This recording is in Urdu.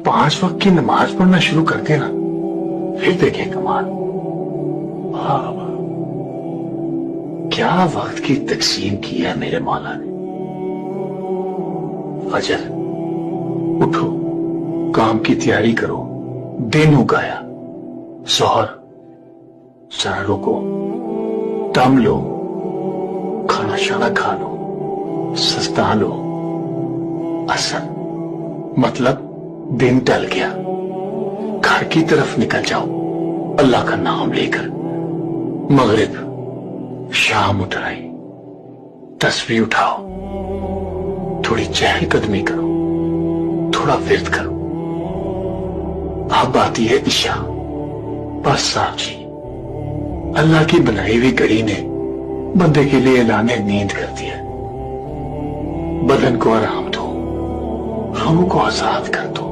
5 وقت کی نماز پڑھنا شروع کر دینا، پھر دیکھیں کمال۔ واہ واہ، کیا وقت کی تقسیم کی ہے میرے مولا نے۔ فجر، اٹھو، کام کی تیاری کرو، دن اگایا۔ ظہر، ذرا رکو، دم لو، کھانا شانا کھا لو، سستا لو۔ عصر، مطلب دن ڈل گیا، گھر کی طرف نکل جاؤ اللہ کا نام لے کر۔ مغرب، شام اٹھ رہی، تسبیح اٹھاؤ، تھوڑی چہل قدمی کرو، تھوڑا ورد کرو۔ اب آتی ہے عشاء۔ بس صاحب جی، اللہ کی بنائی ہوئی گھڑی نے بندے کے لیے اعلان نیند کر دیا۔ بدن کو آرام دو، روح کو آزاد کر دو۔